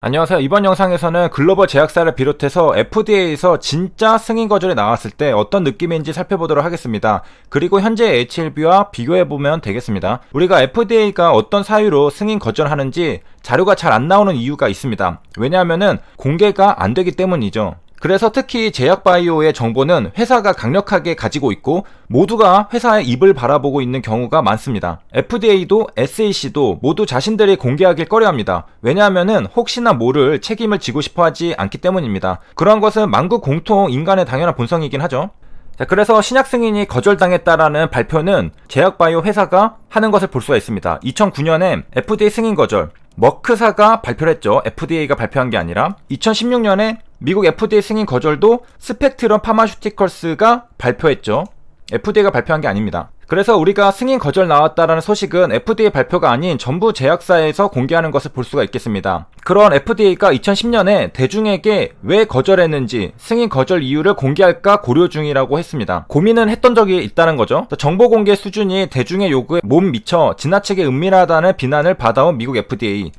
안녕하세요. 이번 영상에서는 글로벌 제약사를 비롯해서 FDA에서 진짜 승인 거절이 나왔을 때 어떤 느낌인지 살펴보도록 하겠습니다. 그리고 현재 HLB와 비교해보면 되겠습니다. 우리가 FDA가 어떤 사유로 승인 거절하는지 자료가 잘 안 나오는 이유가 있습니다. 왜냐하면은 공개가 안 되기 때문이죠. 그래서 특히 제약바이오의 정보는 회사가 강력하게 가지고 있고 모두가 회사의 입을 바라보고 있는 경우가 많습니다. FDA도 SAC도 모두 자신들이 공개하길 꺼려합니다. 왜냐하면은 혹시나 모를 책임을 지고 싶어 하지 않기 때문입니다. 그런 것은 만국 공통 인간의 당연한 본성이긴 하죠. 자, 그래서 신약 승인이 거절당했다라는 발표는 제약바이오 회사가 하는 것을 볼 수가 있습니다. 2009년에 FDA 승인 거절, 머크사가 발표를 했죠. FDA가 발표한 게 아니라. 2016년에 미국 FDA 승인 거절도 스펙트럼 파마슈티컬스가 발표했죠. FDA가 발표한 게 아닙니다. 그래서 우리가 승인 거절 나왔다라는 소식은 FDA 발표가 아닌 전부 제약사에서 공개하는 것을 볼 수가 있겠습니다. 그런 FDA가 2010년에 대중에게 왜 거절했는지 승인 거절 이유를 공개할까 고려 중이라고 했습니다. 고민은 했던 적이 있다는 거죠. 정보 공개 수준이 대중의 요구에 못 미쳐 지나치게 은밀하다는 비난을 받아온 미국 FDA.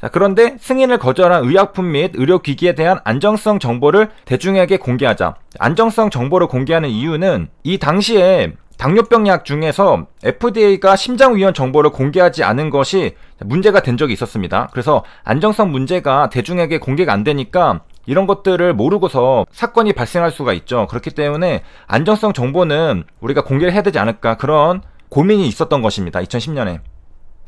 자, 그런데 승인을 거절한 의약품 및 의료기기에 대한 안정성 정보를 대중에게 공개하자. 안정성 정보를 공개하는 이유는 이 당시에 당뇨병 약 중에서 FDA가 심장위원 정보를 공개하지 않은 것이 문제가 된 적이 있었습니다. 그래서 안정성 문제가 대중에게 공개가 안 되니까 이런 것들을 모르고서 사건이 발생할 수가 있죠. 그렇기 때문에 안정성 정보는 우리가 공개를 해야 되지 않을까, 그런 고민이 있었던 것입니다. 2010년에.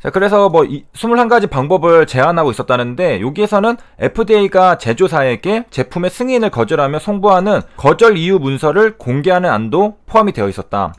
자, 그래서 21가지 방법을 제안하고 있었다는데, 여기에서는 FDA가 제조사에게 제품의 승인을 거절하며 송부하는 거절 이유 문서를 공개하는 안도 포함이 되어 있었다.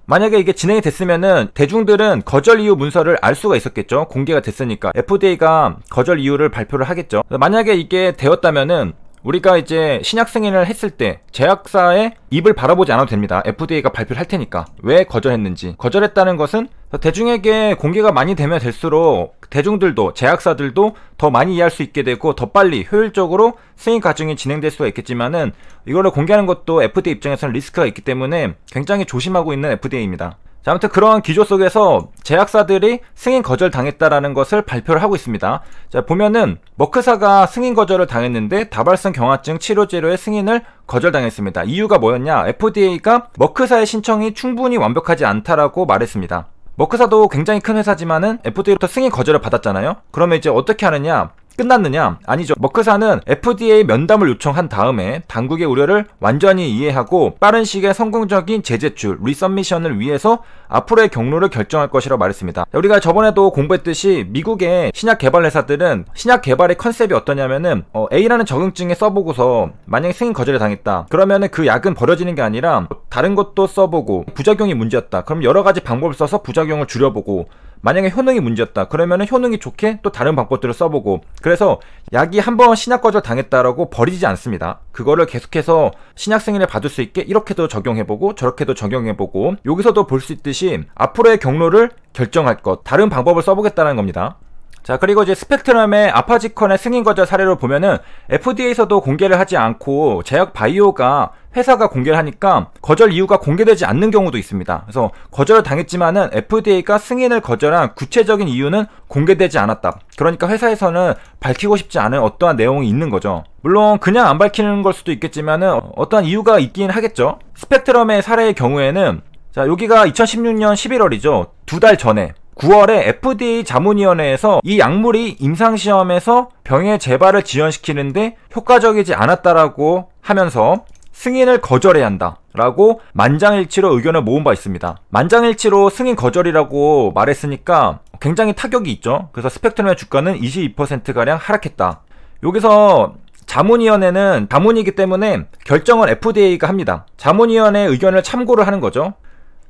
만약에 이게 진행이 됐으면은 대중들은 거절 이유 문서를 알 수가 있었겠죠. 공개가 됐으니까 FDA가 거절 이유를 발표를 하겠죠. 만약에 이게 되었다면은 우리가 이제 신약 승인을 했을 때 제약사의 입을 바라보지 않아도 됩니다. FDA가 발표를 할 테니까. 왜 거절했는지. 거절했다는 것은 대중에게 공개가 많이 되면 될수록 대중들도, 제약사들도 더 많이 이해할 수 있게 되고 더 빨리 효율적으로 승인 과정이 진행될 수가 있겠지만은 이거를 공개하는 것도 FDA 입장에서는 리스크가 있기 때문에 굉장히 조심하고 있는 FDA입니다. 자, 아무튼 그런 기조 속에서 제약사들이 승인 거절 당했다라는 것을 발표를 하고 있습니다. 자, 보면은 머크사가 승인 거절을 당했는데 다발성 경화증 치료제로의 승인을 거절당했습니다. 이유가 뭐였냐? FDA가 머크사의 신청이 충분히 완벽하지 않다라고 말했습니다. 머크사도 굉장히 큰 회사지만은 FDA로부터 승인 거절을 받았잖아요. 그러면 이제 어떻게 하느냐? 끝났느냐? 아니죠. 머크사는 FDA 면담을 요청한 다음에 당국의 우려를 완전히 이해하고 빠른 시기에 성공적인 재제출, 리서미션을 위해서 앞으로의 경로를 결정할 것이라고 말했습니다. 우리가 저번에도 공부했듯이 미국의 신약 개발 회사들은 신약 개발의 컨셉이 어떠냐면은 A라는 적응증에 써보고서 만약에 승인 거절을 당했다. 그러면은 그 약은 버려지는 게 아니라 다른 것도 써보고 부작용이 문제였다. 그럼 여러 가지 방법을 써서 부작용을 줄여보고, 만약에 효능이 문제였다. 그러면은 효능이 좋게 또 다른 방법들을 써보고, 그래서 약이 한번 신약 거절 당했다라고 버리지 않습니다. 그거를 계속해서 신약 승인을 받을 수 있게 이렇게도 적용해보고 저렇게도 적용해보고, 여기서도 볼 수 있듯이 앞으로의 경로를 결정할 것, 다른 방법을 써보겠다는 겁니다. 자, 그리고 이제 스펙트럼의 아파지컨의 승인 거절 사례를 보면은 FDA에서도 공개를 하지 않고 제약바이오가 회사가 공개를 하니까 거절 이유가 공개되지 않는 경우도 있습니다. 그래서 거절을 당했지만은 FDA가 승인을 거절한 구체적인 이유는 공개되지 않았다. 그러니까 회사에서는 밝히고 싶지 않은 어떠한 내용이 있는 거죠. 물론 그냥 안 밝히는 걸 수도 있겠지만은 어떠한 이유가 있긴 하겠죠. 스펙트럼의 사례의 경우에는, 자, 여기가 2016년 11월이죠. 2달 전에 9월에 FDA 자문위원회에서 이 약물이 임상시험에서 병의 재발을 지연시키는데 효과적이지 않았다라고 하면서 승인을 거절해야 한다 라고 만장일치로 의견을 모은 바 있습니다. 만장일치로 승인 거절이라고 말했으니까 굉장히 타격이 있죠. 그래서 스펙트럼의 주가는 22%가량 하락했다. 여기서 자문위원회는 자문이기 때문에 결정은 FDA가 합니다. 자문위원회의 의견을 참고를 하는 거죠.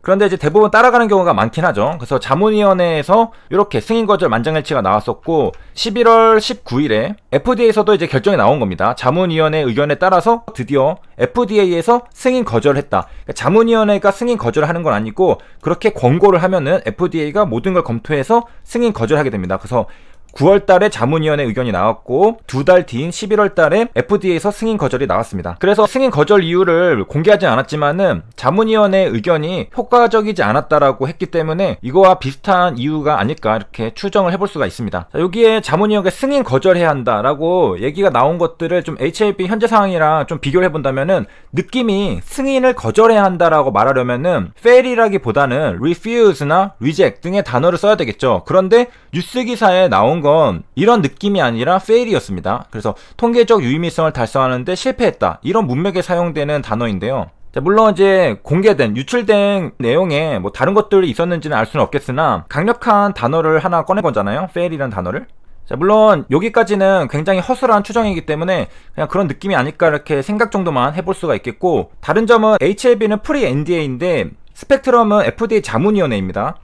그런데 이제 대부분 따라가는 경우가 많긴 하죠. 그래서 자문위원회에서 이렇게 승인 거절 만장일치가 나왔었고, 11월 19일에 FDA에서도 이제 결정이 나온 겁니다. 자문위원회 의견에 따라서 드디어 FDA에서 승인 거절을 했다. 그러니까 자문위원회가 승인 거절을 하는 건 아니고 그렇게 권고를 하면은 FDA가 모든 걸 검토해서 승인 거절하게 됩니다. 그래서 9월 달에 자문위원회 의견이 나왔고 2달 뒤인 11월 달에 FDA에서 승인 거절이 나왔습니다. 그래서 승인 거절 이유를 공개하지 않았지만은 자문위원회 의견이 효과적이지 않았다라고 했기 때문에 이거와 비슷한 이유가 아닐까 이렇게 추정을 해볼 수가 있습니다. 자, 여기에 자문위원회 승인 거절해야 한다라고 얘기가 나온 것들을 좀 HLB 현재 상황이랑 좀 비교를 해본다면은 느낌이 승인을 거절해야 한다라고 말하려면은 fail이라기보다는 refuse나 reject 등의 단어를 써야 되겠죠. 그런데 뉴스 기사에 나온 건 이런 느낌이 아니라 fail이었습니다. 그래서 통계적 유의미성을 달성하는데 실패했다, 이런 문맥에 사용되는 단어인데요. 자, 물론 이제 공개된 유출된 내용에 뭐 다른 것들이 있었는지는 알 수는 없겠으나 강력한 단어를 하나 꺼낸 거잖아요, fail이라는 단어를. 자, 물론 여기까지는 굉장히 허술한 추정이기 때문에 그냥 그런 느낌이 아닐까 이렇게 생각 정도만 해볼 수가 있겠고, 다른 점은 HLB는 프리 NDA인데 스펙트럼은 FDA 자문위원회입니다.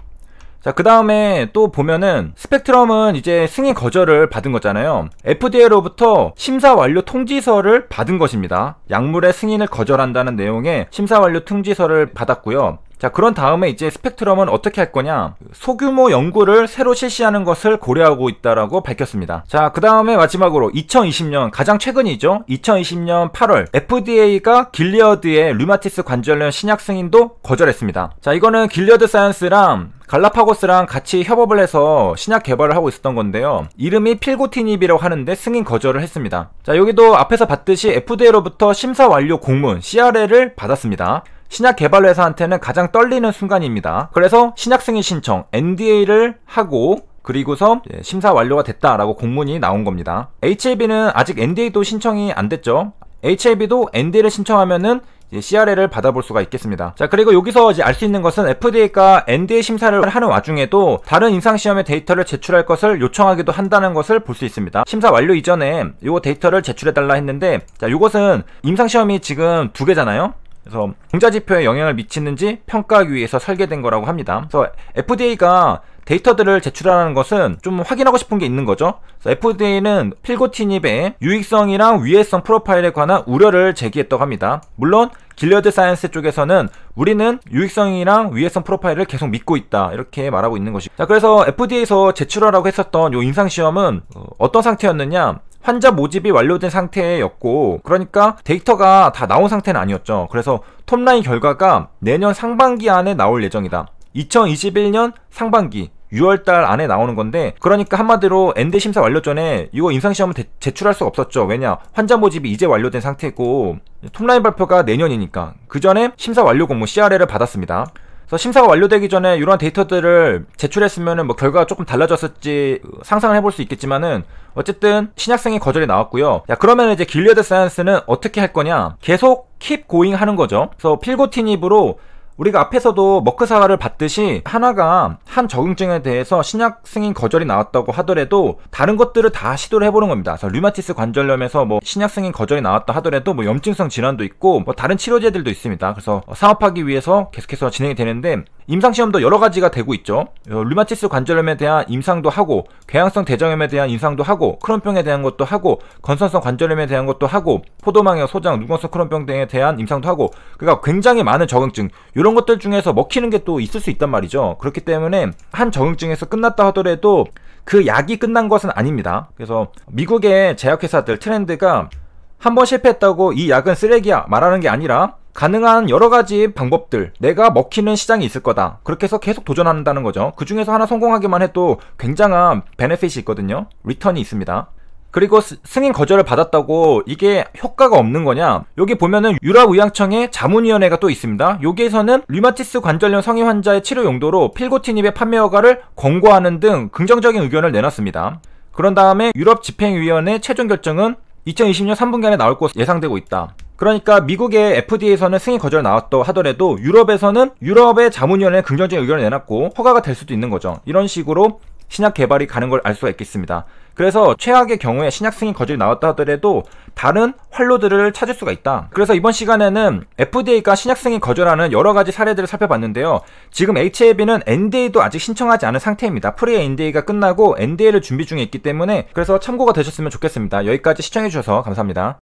자, 그 다음에 또 보면은 스펙트럼은 이제 승인 거절을 받은 거잖아요. FDA로부터 심사 완료 통지서를 받은 것입니다. 약물의 승인을 거절한다는 내용의 심사 완료 통지서를 받았고요. 자, 그런 다음에 이제 스펙트럼은 어떻게 할 거냐, 소규모 연구를 새로 실시하는 것을 고려하고 있다라고 밝혔습니다. 자, 그 다음에 마지막으로 2020년 가장 최근이죠. 2020년 8월 FDA가 길리어드의 류마티스 관절염 신약 승인도 거절했습니다. 자, 이거는 길리어드 사이언스랑 갈라파고스랑 같이 협업을 해서 신약 개발을 하고 있었던 건데요. 이름이 필고티닙이라고 하는데 승인 거절을 했습니다. 자, 여기도 앞에서 봤듯이 FDA로부터 심사 완료 공문 CRL을 받았습니다. 신약 개발 회사한테는 가장 떨리는 순간입니다. 그래서 신약 승인 신청 NDA를 하고 그리고서 심사 완료가 됐다라고 공문이 나온 겁니다. HLB는 아직 NDA도 신청이 안 됐죠. HLB도 NDA를 신청하면은 CRL을 받아볼 수가 있겠습니다. 자, 그리고 여기서 이제 알 수 있는 것은 FDA가 NDA 심사를 하는 와중에도 다른 임상시험의 데이터를 제출할 것을 요청하기도 한다는 것을 볼 수 있습니다. 심사 완료 이전에 요 데이터를 제출해달라 했는데, 자, 요것은 임상시험이 지금 2개잖아요. 그래서 종자지표에 영향을 미치는지 평가하기 위해서 설계된 거라고 합니다. 그래서 FDA가 데이터들을 제출하는 것은 좀 확인하고 싶은 게 있는 거죠. 그래서 FDA는 필고티닙의 유익성이랑 위해성 프로파일에 관한 우려를 제기했다고 합니다. 물론 길리어드 사이언스 쪽에서는 우리는 유익성이랑 위해성 프로파일을 계속 믿고 있다, 이렇게 말하고 있는 것이고. 자, 그래서 FDA에서 제출하라고 했었던 요 임상시험은 어떤 상태였느냐, 환자 모집이 완료된 상태였고, 그러니까 데이터가 다 나온 상태는 아니었죠. 그래서 톱라인 결과가 내년 상반기 안에 나올 예정이다. 2021년 상반기 6월달 안에 나오는 건데, 그러니까 한마디로 NDA 심사 완료 전에 이거 임상시험은 제출할 수가 없었죠. 왜냐, 환자 모집이 이제 완료된 상태고 톱라인 발표가 내년이니까. 그 전에 심사 완료 공문 CRL을 받았습니다. 그래서 심사가 완료되기 전에 이러한 데이터들을 제출했으면은 뭐 결과가 조금 달라졌을지 상상을 해볼 수 있겠지만은 어쨌든 신약 승인 거절이 나왔고요. 야, 그러면 이제 길리어드 사이언스는 어떻게 할 거냐, 계속 keep going 하는 거죠. 그래서 필고티닙으로 우리가 앞에서도 머크 사과를 봤듯이 하나가 한 적응증에 대해서 신약 승인 거절이 나왔다고 하더라도 다른 것들을 다 시도를 해보는 겁니다. 그래서 류마티스 관절염에서 뭐 신약 승인 거절이 나왔다 하더라도 뭐 염증성 질환도 있고 뭐 다른 치료제들도 있습니다. 그래서 사업하기 위해서 계속해서 진행이 되는데, 임상시험도 여러 가지가 되고 있죠. 류마티스 관절염에 대한 임상도 하고, 궤양성 대장염에 대한 임상도 하고, 크론병에 대한 것도 하고, 건선성 관절염에 대한 것도 하고, 포도망역, 소장, 누건성 크론병 등에 대한 임상도 하고, 그러니까 굉장히 많은 적응증, 이런 것들 중에서 먹히는 게 또 있을 수 있단 말이죠. 그렇기 때문에 한 적응증에서 끝났다 하더라도 그 약이 끝난 것은 아닙니다. 그래서 미국의 제약회사들 트렌드가 한번 실패했다고 이 약은 쓰레기야 말하는 게 아니라 가능한 여러 가지 방법들, 내가 먹히는 시장이 있을 거다, 그렇게 해서 계속 도전한다는 거죠. 그 중에서 하나 성공하기만 해도 굉장한 베네핏이 있거든요. 리턴이 있습니다. 그리고 승인 거절을 받았다고 이게 효과가 없는 거냐, 여기 보면은 유럽의학청의 자문위원회가 또 있습니다. 여기에서는 류마티스 관절염 성인 환자의 치료 용도로 필고티닙의 판매 허가를 권고하는 등 긍정적인 의견을 내놨습니다. 그런 다음에 유럽 집행위원회 최종 결정은 2020년 3분기 안에 나올 것으로 예상되고 있다. 그러니까 미국의 FDA에서는 승인 거절 나왔다고 하더라도 유럽에서는 유럽의 자문위원회에 긍정적인 의견을 내놨고 허가가 될 수도 있는 거죠. 이런 식으로 신약 개발이 가는 걸 알 수가 있겠습니다. 그래서 최악의 경우에 신약 승인 거절이 나왔다 하더라도 다른 활로들을 찾을 수가 있다. 그래서 이번 시간에는 FDA가 신약 승인 거절하는 여러 가지 사례들을 살펴봤는데요. 지금 HLB는 NDA도 아직 신청하지 않은 상태입니다. 프리 NDA가 끝나고 NDA를 준비 중에 있기 때문에, 그래서 참고가 되셨으면 좋겠습니다. 여기까지 시청해주셔서 감사합니다.